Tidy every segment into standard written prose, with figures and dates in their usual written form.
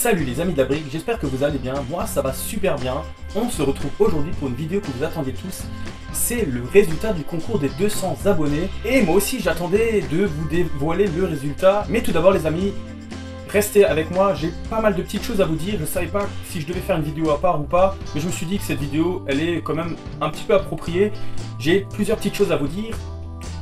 Salut les amis de la brique, j'espère que vous allez bien, moi ça va super bien. On se retrouve aujourd'hui pour une vidéo que vous attendez tous. C'est le résultat du concours des 200 abonnés. Et moi aussi j'attendais de vous dévoiler le résultat. Mais tout d'abord les amis, restez avec moi, j'ai pas mal de petites choses à vous dire. Je savais pas si je devais faire une vidéo à part ou pas, mais je me suis dit que cette vidéo, elle est quand même un petit peu appropriée. J'ai plusieurs petites choses à vous dire.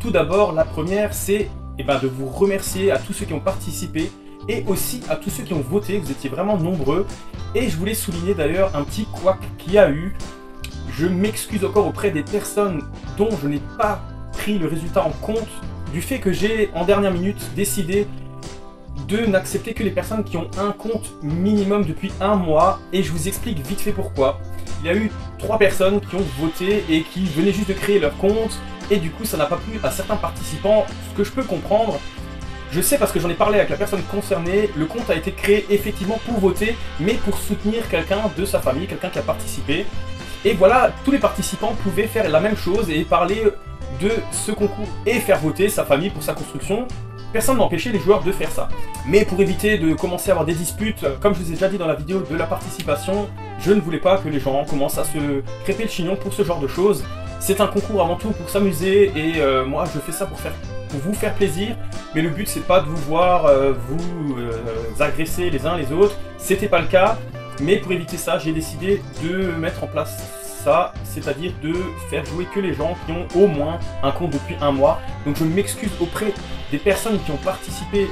Tout d'abord, la première, c'est de vous remercier à tous ceux qui ont participé et aussi à tous ceux qui ont voté. Vous étiez vraiment nombreux. Et je voulais souligner d'ailleurs un petit couac qu'il y a eu. Je m'excuse encore auprès des personnes dont je n'ai pas pris le résultat en compte du fait que j'ai en dernière minute décidé de n'accepter que les personnes qui ont un compte minimum depuis un mois, et je vous explique vite fait pourquoi. Il y a eu 3 personnes qui ont voté et qui venaient juste de créer leur compte, et du coup ça n'a pas plu à certains participants, ce que je peux comprendre. Je sais parce que j'en ai parlé avec la personne concernée, le compte a été créé effectivement pour voter, mais pour soutenir quelqu'un de sa famille, quelqu'un qui a participé. Et voilà, tous les participants pouvaient faire la même chose et parler de ce concours et faire voter sa famille pour sa construction. Personne n'empêchait les joueurs de faire ça. Mais pour éviter de commencer à avoir des disputes, comme je vous ai déjà dit dans la vidéo de la participation, je ne voulais pas que les gens commencent à se crêper le chignon pour ce genre de choses. C'est un concours avant tout pour s'amuser, et moi je fais ça pour vous faire plaisir. Mais le but c'est pas de vous voir vous agresser les uns les autres, c'était pas le cas. Mais pour éviter ça, j'ai décidé de mettre en place ça, c'est-à-dire de faire jouer que les gens qui ont au moins un compte depuis un mois. Donc je m'excuse auprès des personnes qui ont participé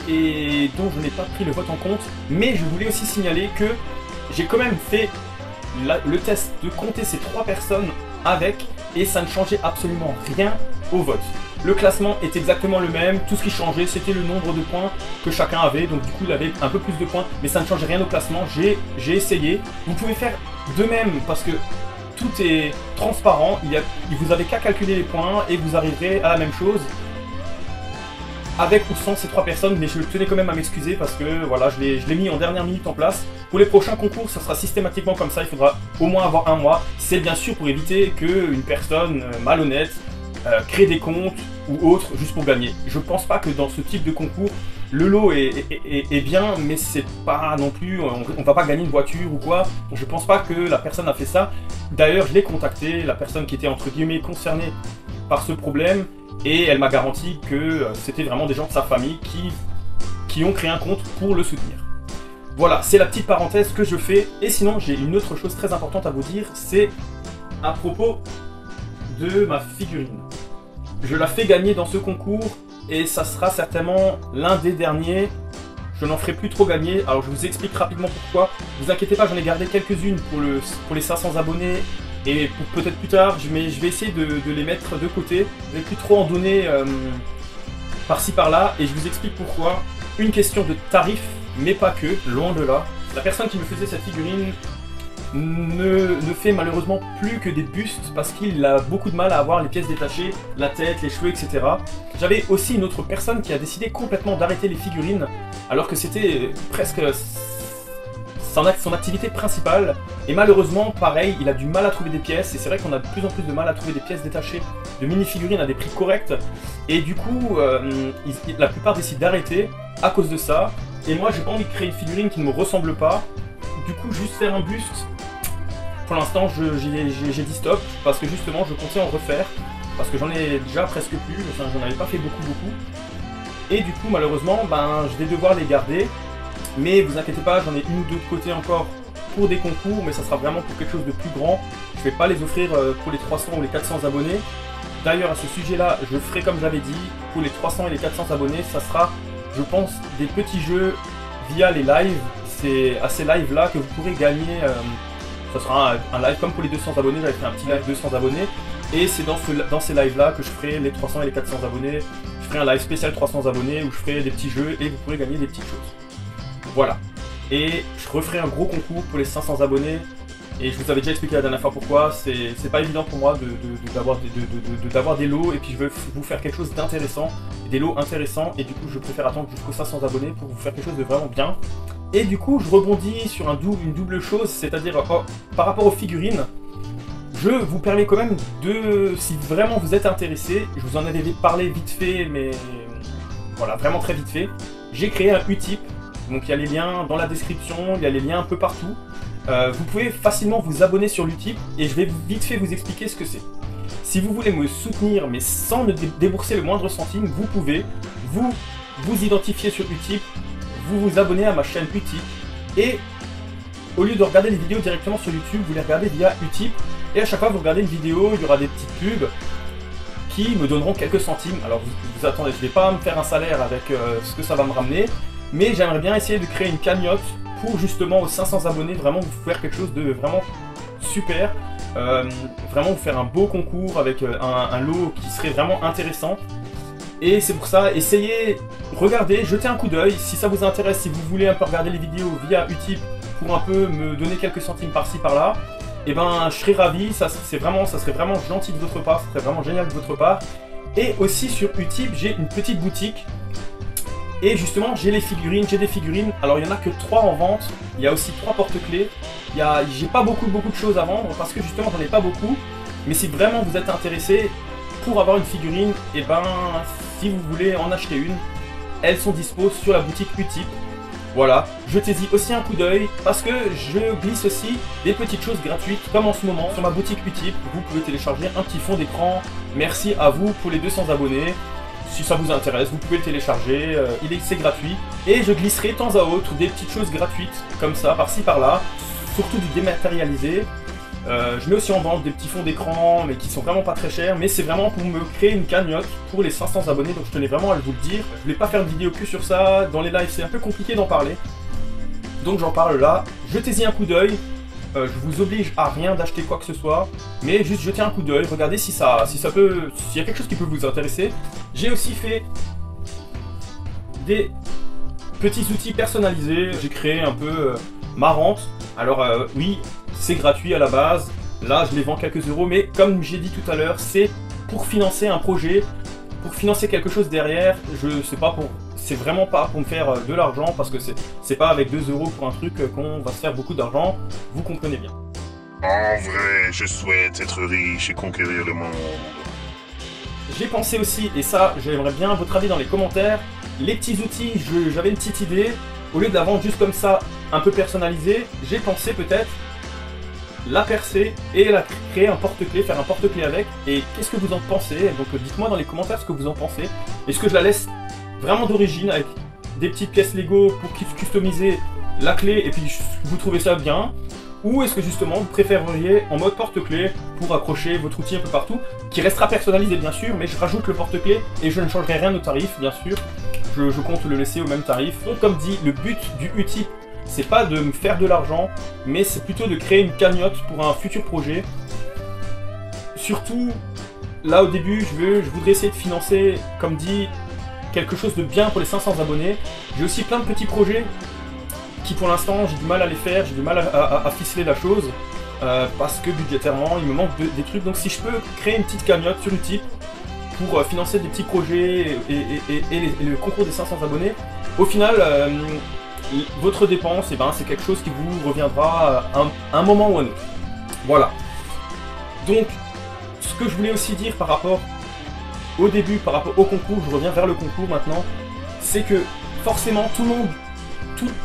et dont je n'ai pas pris le vote en compte, mais je voulais aussi signaler que j'ai quand même fait le test de compter ces 3 personnes avec, et ça ne changeait absolument rien au vote. Le classement est exactement le même, tout ce qui changeait c'était le nombre de points que chacun avait, donc du coup il avait un peu plus de points, mais ça ne changeait rien au classement. J'ai essayé, vous pouvez faire de même parce que tout est transparent, vous avez qu'à calculer les points et vous arriverez à la même chose avec ou sans ces 3 personnes, mais je tenais quand même à m'excuser parce que voilà, je l'ai mis en dernière minute en place. Pour les prochains concours, ça sera systématiquement comme ça, il faudra au moins avoir un mois. C'est bien sûr pour éviter qu'une personne malhonnête crée des comptes ou autre juste pour gagner. Je pense pas que dans ce type de concours, le lot est bien, mais c'est pas non plus, on va pas gagner une voiture ou quoi. Je pense pas que la personne a fait ça. D'ailleurs, je l'ai contacté, la personne qui était entre guillemets concernée par ce problème, et elle m'a garanti que c'était vraiment des gens de sa famille qui ont créé un compte pour le soutenir. Voilà, c'est la petite parenthèse que je fais. Et sinon, j'ai une autre chose très importante à vous dire, c'est à propos de ma figurine. Je la fais gagner dans ce concours et ça sera certainement l'un des derniers. Je n'en ferai plus trop gagner. Alors je vous explique rapidement pourquoi. Ne vous inquiétez pas, j'en ai gardé quelques-unes pour les 500 abonnés et pour peut-être plus tard. Mais je vais essayer de les mettre de côté. Je ne vais plus trop en donner par-ci par-là, et je vous explique pourquoi. Une question de tarif, mais pas que, loin de là. La personne qui me faisait cette figurine ne fait malheureusement plus que des bustes parce qu'il a beaucoup de mal à avoir les pièces détachées, la tête, les cheveux, etc. J'avais aussi une autre personne qui a décidé complètement d'arrêter les figurines alors que c'était presque son activité principale, et malheureusement pareil, il a du mal à trouver des pièces, et c'est vrai qu'on a de plus en plus de mal à trouver des pièces détachées de mini-figurines à des prix corrects, et du coup la plupart décident d'arrêter à cause de ça. Et moi j'ai pas envie de créer une figurine qui ne me ressemble pas, du coup juste faire un buste. Pour l'instant j'ai dit stop parce que justement je comptais en refaire parce que j'en ai déjà presque plus, enfin j'en avais pas fait beaucoup, et du coup malheureusement je vais devoir les garder. Mais vous inquiétez pas, j'en ai une ou deux de côté encore pour des concours, mais ça sera vraiment pour quelque chose de plus grand. Je vais pas les offrir pour les 300 ou les 400 abonnés. D'ailleurs à ce sujet là, je ferai comme j'avais dit, pour les 300 et les 400 abonnés, ça sera, je pense, des petits jeux via les lives. C'est à ces lives là que vous pourrez gagner. Ça sera un live comme pour les 200 abonnés, j'avais fait un petit live 200 abonnés. Et c'est dans ces lives là que je ferai les 300 et les 400 abonnés. Je ferai un live spécial 300 abonnés où je ferai des petits jeux et vous pourrez gagner des petites choses. Voilà. Et je referai un gros concours pour les 500 abonnés. Et je vous avais déjà expliqué la dernière fois pourquoi. C'est pas évident pour moi d'avoir des lots, et puis je veux vous faire quelque chose d'intéressant, des lots intéressants, et du coup je préfère attendre jusqu'aux 500 abonnés pour vous faire quelque chose de vraiment bien. Et du coup je rebondis sur une double chose, c'est-à-dire par rapport aux figurines. Je vous permets quand même de, si vraiment vous êtes intéressé, je vous en avais parlé vite fait, mais voilà, vraiment très vite fait. J'ai créé un Utip donc il y a les liens dans la description, il y a les liens un peu partout. Vous pouvez facilement vous abonner sur Utip et je vais vite fait vous expliquer ce que c'est. Si vous voulez me soutenir mais sans ne débourser le moindre centime, vous pouvez vous identifier sur Utip, vous abonner à ma chaîne Utip et au lieu de regarder les vidéos directement sur YouTube, vous les regardez via Utip et à chaque fois vous regardez une vidéo, il y aura des petites pubs qui me donneront quelques centimes. Alors vous attendez, je ne vais pas me faire un salaire avec ce que ça va me ramener, mais j'aimerais bien essayer de créer une cagnotte pour justement aux 500 abonnés, vraiment vous faire quelque chose de vraiment super, vraiment vous faire un beau concours avec un lot qui serait vraiment intéressant. Et c'est pour ça, essayez, regardez, jetez un coup d'œil, si ça vous intéresse, si vous voulez un peu regarder les vidéos via Utip pour un peu me donner quelques centimes par-ci par-là, et ben je serais ravi, ça serait vraiment gentil de votre part, ça serait vraiment génial de votre part. Et aussi sur Utip, j'ai une petite boutique. Et justement, j'ai des figurines. Alors il n'y en a que 3 en vente, il y a aussi 3 porte-clés. J'ai pas beaucoup de choses à vendre parce que justement j'en ai pas beaucoup. Mais si vraiment vous êtes intéressé pour avoir une figurine, et ben si vous voulez en acheter une, elles sont dispo sur la boutique Utip. Voilà, jetez-y aussi un coup d'œil parce que je glisse aussi des petites choses gratuites comme en ce moment sur ma boutique Utip. Vous pouvez télécharger un petit fond d'écran. Merci à vous pour les 200 abonnés. Si ça vous intéresse, vous pouvez le télécharger, c'est gratuit. Et je glisserai de temps à autre des petites choses gratuites comme ça, par-ci par-là, surtout du dématérialisé. Je mets aussi en vente des petits fonds d'écran, mais qui sont vraiment pas très chers. Mais c'est vraiment pour me créer une cagnotte pour les 500 abonnés, donc je tenais vraiment à vous le dire. Je voulais pas faire de vidéo que sur ça, dans les lives c'est un peu compliqué d'en parler. Donc j'en parle là, jetez-y un coup d'œil. Je vous oblige à rien d'acheter quoi que ce soit, mais juste jetez un coup d'œil, regardez s'il y a quelque chose qui peut vous intéresser. J'ai aussi fait des petits outils personnalisés, j'ai créé un peu ma rente. Alors oui, c'est gratuit à la base, là je les vends quelques euros, mais comme j'ai dit tout à l'heure, c'est pour financer un projet, pour financer quelque chose derrière. C'est vraiment pas pour me faire de l'argent, parce que c'est pas avec 2 euros pour un truc qu'on va se faire beaucoup d'argent, vous comprenez bien. En vrai, je souhaite être riche et conquérir le monde. J'ai pensé aussi, et ça j'aimerais bien votre avis dans les commentaires, les petits outils, j'avais une petite idée, au lieu de la vendre juste comme ça, un peu personnalisée, j'ai pensé peut-être la percer et la créer un porte-clés, faire un porte-clés avec. Et qu'est-ce que vous en pensez? Donc dites-moi dans les commentaires ce que vous en pensez. Est-ce que je la laisse vraiment d'origine avec des petites pièces Lego pour customiser la clé et puis vous trouvez ça bien? Ou est-ce que justement vous préféreriez en mode porte-clés pour accrocher votre outil un peu partout, qui restera personnalisé bien sûr, mais je rajoute le porte-clés et je ne changerai rien au tarif bien sûr. Je compte le laisser au même tarif. Donc comme dit, le but du Utip, c'est pas de me faire de l'argent, mais c'est plutôt de créer une cagnotte pour un futur projet. Surtout, là au début, je voudrais essayer de financer, comme dit, quelque chose de bien pour les 500 abonnés. J'ai aussi plein de petits projets qui pour l'instant j'ai du mal à les faire, j'ai du mal à ficeler la chose, parce que budgétairement il me manque des trucs. Donc si je peux créer une petite cagnotte sur Utip pour financer des petits projets et le concours des 500 abonnés, au final votre dépense, c'est quelque chose qui vous reviendra à un moment ou à un autre. Voilà. Donc ce que je voulais aussi dire par rapport au début, par rapport au concours, je reviens vers le concours maintenant, c'est que forcément tout le monde,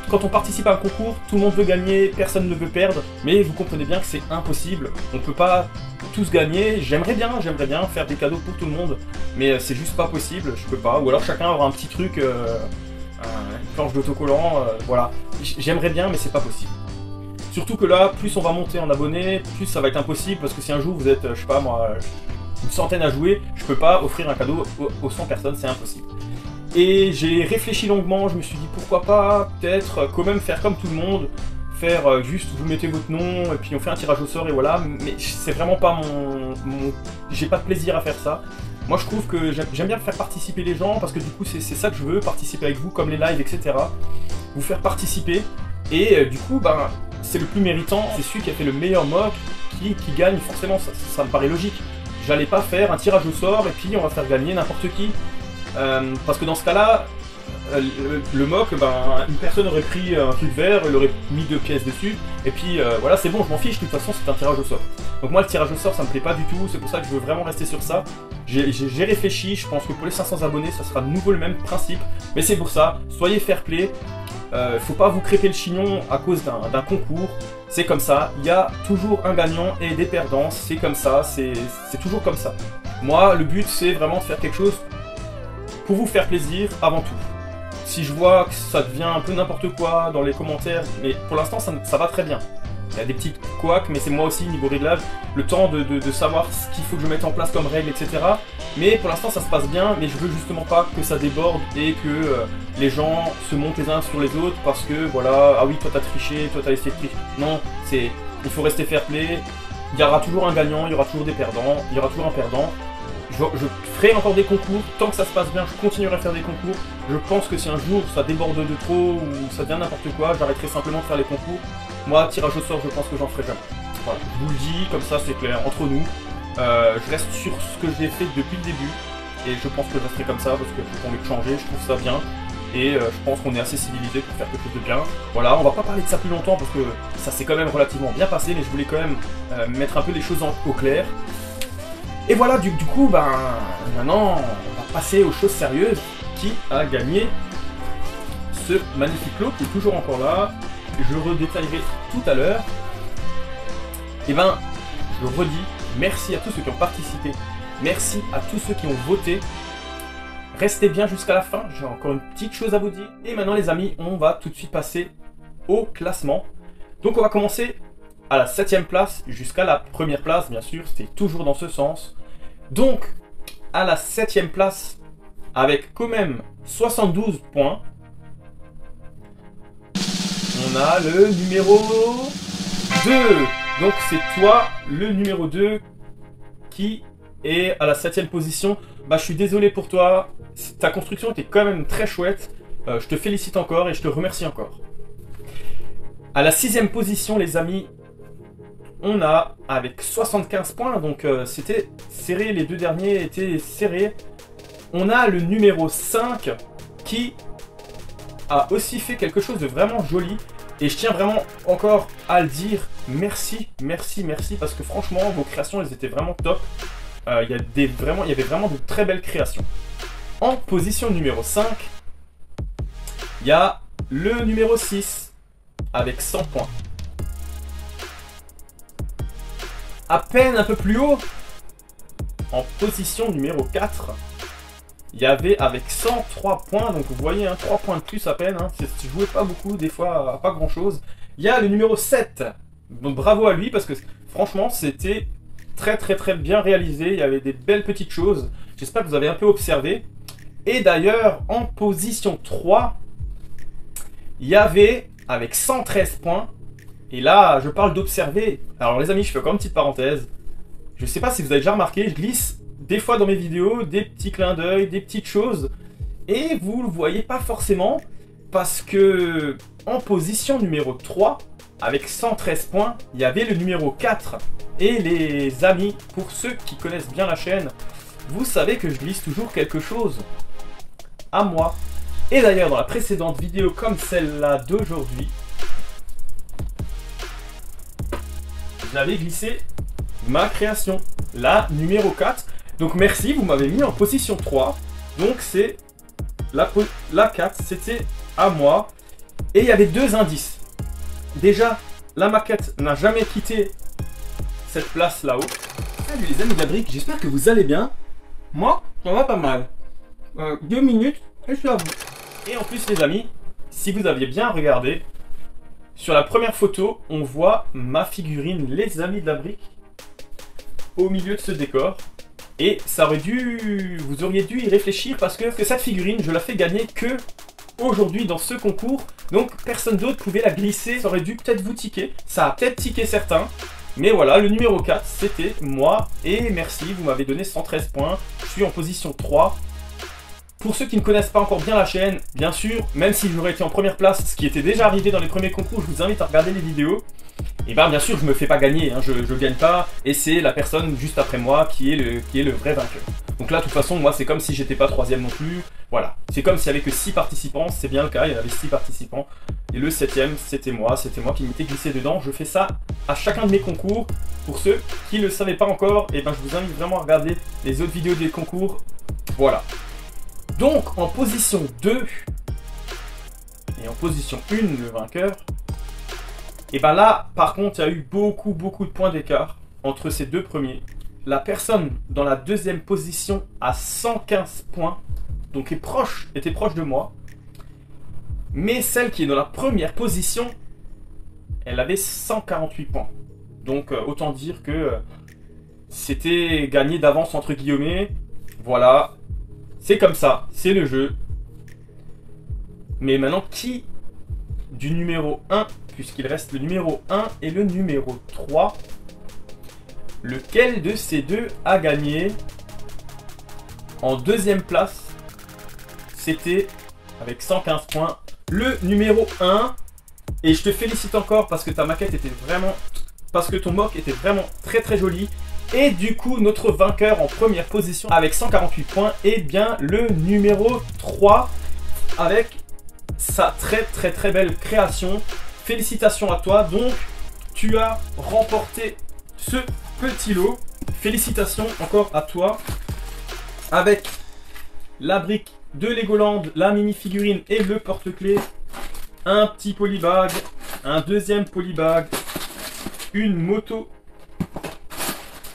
quand on participe à un concours, tout le monde veut gagner, personne ne veut perdre, mais vous comprenez bien que c'est impossible, on peut pas tous gagner. J'aimerais bien faire des cadeaux pour tout le monde, mais c'est juste pas possible, je peux pas, ou alors chacun aura un petit truc, une planche d'autocollant, voilà. J'aimerais bien, mais c'est pas possible. Surtout que là, plus on va monter en abonnés, plus ça va être impossible, parce que si un jour vous êtes, je sais pas moi, une centaine à jouer, je peux pas offrir un cadeau aux 100 personnes, c'est impossible. Et j'ai réfléchi longuement, je me suis dit pourquoi pas, peut-être quand même faire comme tout le monde, faire juste vous mettez votre nom et puis on fait un tirage au sort et voilà, mais c'est vraiment pas j'ai pas de plaisir à faire ça. Moi je trouve que j'aime bien faire participer les gens parce que du coup c'est ça que je veux, participer avec vous comme les lives etc. Vous faire participer et du coup c'est le plus méritant, c'est celui qui a fait le meilleur mock qui gagne forcément, ça me paraît logique. J'allais pas faire un tirage au sort et puis on va faire gagner n'importe qui. Parce que dans ce cas-là, le mock, une personne aurait pris un truc vert, elle aurait mis 2 pièces dessus, et puis voilà, c'est bon, je m'en fiche, de toute façon c'est un tirage au sort. Donc moi le tirage au sort ça me plaît pas du tout, c'est pour ça que je veux vraiment rester sur ça. J'ai réfléchi, je pense que pour les 500 abonnés ça sera de nouveau le même principe, mais c'est pour ça, soyez fair play, Faut pas vous crêper le chignon à cause d'un concours. C'est comme ça, il y a toujours un gagnant et des perdants, c'est comme ça, c'est toujours comme ça. Moi, le but, c'est vraiment de faire quelque chose pour vous faire plaisir avant tout. Si je vois que ça devient un peu n'importe quoi dans les commentaires, mais pour l'instant, ça va très bien. Il y a des petites couacs, mais c'est moi aussi, niveau réglage, le temps de savoir ce qu'il faut que je mette en place comme règle, etc. Mais pour l'instant, ça se passe bien, mais je veux justement pas que ça déborde et que les gens se montent les uns sur les autres parce que, voilà, ah oui, toi t'as triché, toi t'as essayé de tricher. Non, il faut rester fair play. Il y aura toujours un gagnant, il y aura toujours des perdants, il y aura toujours un perdant. Je ferai encore des concours, tant que ça se passe bien, je continuerai à faire des concours. Je pense que si un jour ça déborde de trop ou ça devient n'importe quoi, j'arrêterai simplement de faire les concours. Moi, tirage au sort, je pense que j'en ferai jamais. Voilà, je vous le dis, comme ça c'est clair, entre nous. Je reste sur ce que j'ai fait depuis le début. Et je pense que je resterai comme ça parce que j'ai pas envie de changer, je trouve ça bien. Et je pense qu'on est assez civilisé pour faire quelque chose de bien. Voilà, on va pas parler de ça plus longtemps parce que ça s'est quand même relativement bien passé, mais je voulais quand même mettre un peu les choses au clair. Et voilà, du coup, maintenant, on va passer aux choses sérieuses. Qui a gagné ce magnifique lot qui est toujours encore là. Je redétaillerai tout à l'heure. Et je redis, merci à tous ceux qui ont participé. Merci à tous ceux qui ont voté. Restez bien jusqu'à la fin, j'ai encore une petite chose à vous dire. Et maintenant les amis, on va tout de suite passer au classement. Donc on va commencer à la 7ème place jusqu'à la première place, bien sûr, c'était toujours dans ce sens. Donc, à la 7ème place, avec quand même 72 points, on a le numéro 2. Donc c'est toi, le numéro 2, qui est à la 7ème position. Je suis désolé pour toi, ta construction était quand même très chouette. Je te félicite encore et je te remercie encore. À la 6ème position, les amis, on a avec 75 points, donc c'était serré, les deux derniers étaient serrés. On a le numéro 5 qui a aussi fait quelque chose de vraiment joli. Et je tiens vraiment encore à le dire, merci, merci, merci, parce que franchement, vos créations, elles étaient vraiment top. Il y avait vraiment de très belles créations. En position numéro 5, il y a le numéro 6 avec 100 points. À peine un peu plus haut, en position numéro 4, il y avait avec 103 points, donc vous voyez, 3 points de plus à peine, je jouais pas beaucoup, des fois pas grand chose. Il y a le numéro 7, donc bravo à lui parce que franchement c'était très très très bien réalisé, il y avait des belles petites choses, j'espère que vous avez un peu observé. Et d'ailleurs en position 3, il y avait avec 113 points, et là je parle d'observer. Alors les amis, je fais encore une petite parenthèse, je sais pas si vous avez déjà remarqué, je glisse des fois dans mes vidéos des petits clins d'œil, des petites choses, et vous le voyez pas forcément, parce que en position numéro 3, avec 113 points, il y avait le numéro 4. Et les amis, pour ceux qui connaissent bien la chaîne, vous savez que je glisse toujours quelque chose à moi. Et d'ailleurs, dans la précédente vidéo comme celle-là d'aujourd'hui, j'avais glissé ma création, la numéro 4. Donc merci, vous m'avez mis en position 3. Donc c'est la 4, c'était à moi. Et il y avait deux indices. Déjà, la maquette n'a jamais quitté cette place là-haut. Salut les amis de la brique, j'espère que vous allez bien. Moi, ça va pas mal. 2 minutes et je suis à vous. Et en plus les amis, si vous aviez bien regardé, sur la première photo, on voit ma figurine les amis de la brique au milieu de ce décor. Et ça aurait dû, vous auriez dû y réfléchir parce que cette figurine, je la fais gagner que aujourd'hui dans ce concours. Donc personne d'autre pouvait la glisser, ça aurait dû peut-être vous tiquer. Ça a peut-être tiqué certains. Mais voilà, le numéro 4, c'était moi. Et merci, vous m'avez donné 113 points. Je suis en position 3. Pour ceux qui ne connaissent pas encore bien la chaîne, bien sûr, même si j'aurais été en première place, ce qui était déjà arrivé dans les premiers concours, je vous invite à regarder les vidéos. Et bien sûr, je me fais pas gagner, je gagne pas, et c'est la personne juste après moi qui est le vrai vainqueur. Donc là, de toute façon, moi, c'est comme si j'étais pas 3ème non plus. Voilà, c'est comme s'il y avait que 6 participants, c'est bien le cas, il y avait 6 participants. Et le 7ème, c'était moi qui m'étais glissé dedans. Je fais ça à chacun de mes concours. Pour ceux qui ne le savaient pas encore, et je vous invite vraiment à regarder les autres vidéos des concours. Voilà. Donc, en position 2, et en position 1 le vainqueur, et ben là, par contre, il y a eu beaucoup de points d'écart entre ces deux premiers. La personne dans la deuxième position a 115 points, donc était proche de moi. Mais celle qui est dans la première position, elle avait 148 points. Donc autant dire que c'était gagné d'avance entre guillemets. Voilà, c'est comme ça, c'est le jeu. Mais maintenant, qui du numéro 1, puisqu'il reste le numéro 1 et le numéro 3, lequel de ces deux a gagné? En deuxième place, c'était avec 115 points le numéro 1. Et je te félicite encore parce que ta maquette était vraiment... Parce que ton mock était vraiment très joli. Et du coup, notre vainqueur en première position avec 148 points est bien le numéro 3 avec sa très belle création. Félicitations à toi. Donc, tu as remporté ce petit lot. Félicitations encore à toi. Avec la brique de Legoland, la mini figurine et le porte-clés. Un petit polybag, un deuxième polybag, une moto,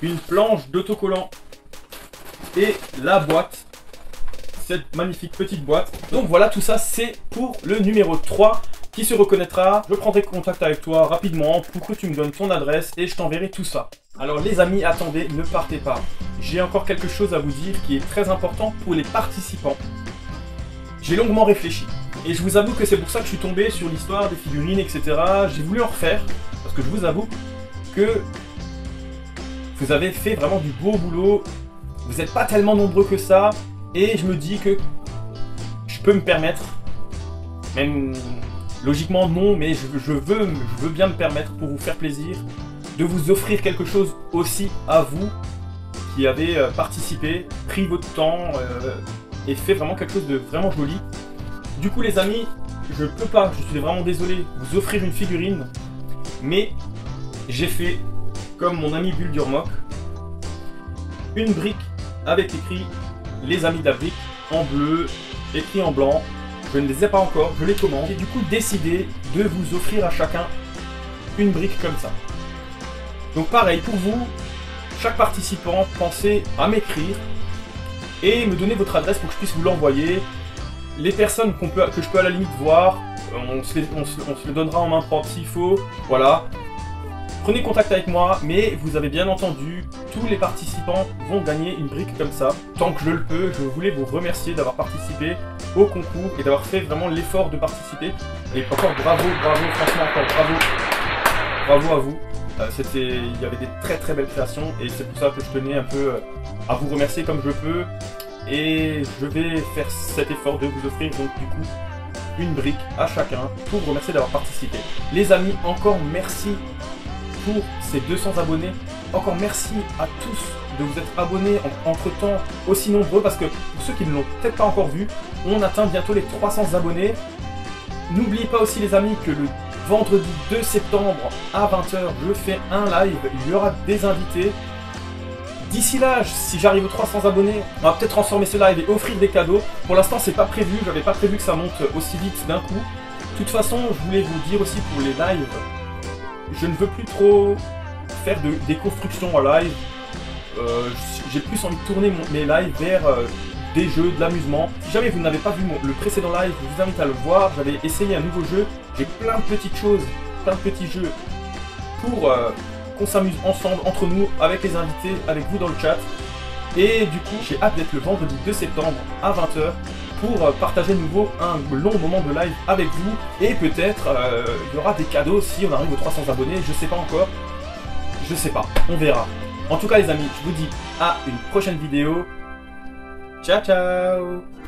une planche d'autocollant et la boîte, cette magnifique petite boîte. Donc voilà, tout ça c'est pour le numéro 3 qui se reconnaîtra. Je prendrai contact avec toi rapidement pour que tu me donnes ton adresse et je t'enverrai tout ça. Alors les amis, attendez, ne partez pas. J'ai encore quelque chose à vous dire qui est très important pour les participants. J'ai longuement réfléchi. Et je vous avoue que c'est pour ça que je suis tombé sur l'histoire des figurines, etc. J'ai voulu en refaire, parce que je vous avoue que vous avez fait vraiment du beau boulot. Vous n'êtes pas tellement nombreux que ça. Et je me dis que je peux me permettre, même logiquement non, mais je veux bien me permettre, pour vous faire plaisir, de vous offrir quelque chose aussi à vous, qui avez participé, pris votre temps et fait vraiment quelque chose de vraiment joli. Du coup les amis, je peux pas, je suis vraiment désolé, vous offrir une figurine, mais j'ai fait comme mon ami Buldurmock, une brique avec écrit les amis de la brique en bleu, écrit en blanc. Je ne les ai pas encore, je les commande. J'ai du coup décidé de vous offrir à chacun une brique comme ça. Donc pareil pour vous, chaque participant, pensez à m'écrire et me donner votre adresse pour que je puisse vous l'envoyer. Les personnes que je peux à la limite voir, on se les donnera en main propre s'il faut. Voilà. Prenez contact avec moi, mais vous avez bien entendu, tous les participants vont gagner une brique comme ça. Tant que je le peux, je voulais vous remercier d'avoir participé au concours et d'avoir fait vraiment l'effort de participer. Et encore bravo, franchement encore bravo à vous. Il y avait des très belles créations et c'est pour ça que je tenais un peu à vous remercier comme je peux. Et je vais faire cet effort de vous offrir donc du coup une brique à chacun pour vous remercier d'avoir participé. Les amis, encore merci pour ces 200 abonnés. Encore merci à tous de vous être abonnés entre temps aussi nombreux, parce que pour ceux qui ne l'ont peut-être pas encore vu, on atteint bientôt les 300 abonnés. N'oubliez pas aussi les amis que le vendredi 2 septembre à 20 h je fais un live, il y aura des invités. D'ici là, si j'arrive aux 300 abonnés, on va peut-être transformer ce live et offrir des cadeaux. Pour l'instant, c'est pas prévu, j'avais pas prévu que ça monte aussi vite d'un coup. De toute façon, je voulais vous dire aussi pour les lives, je ne veux plus trop faire des constructions en live. J'ai plus envie de tourner mes lives vers des jeux, de l'amusement. Si jamais vous n'avez pas vu le précédent live, je vous invite à le voir. J'avais essayé un nouveau jeu. J'ai plein de petites choses, plein de petits jeux pour qu'on s'amuse ensemble, entre nous, avec les invités, avec vous dans le chat. Et du coup, j'ai hâte d'être le vendredi 2 septembre à 20 h pour partager de nouveau un long moment de live avec vous. Et peut-être il y aura des cadeaux si on arrive aux 300 abonnés, je sais pas encore. Je sais pas, on verra. En tout cas les amis, je vous dis à une prochaine vidéo. Ciao ciao.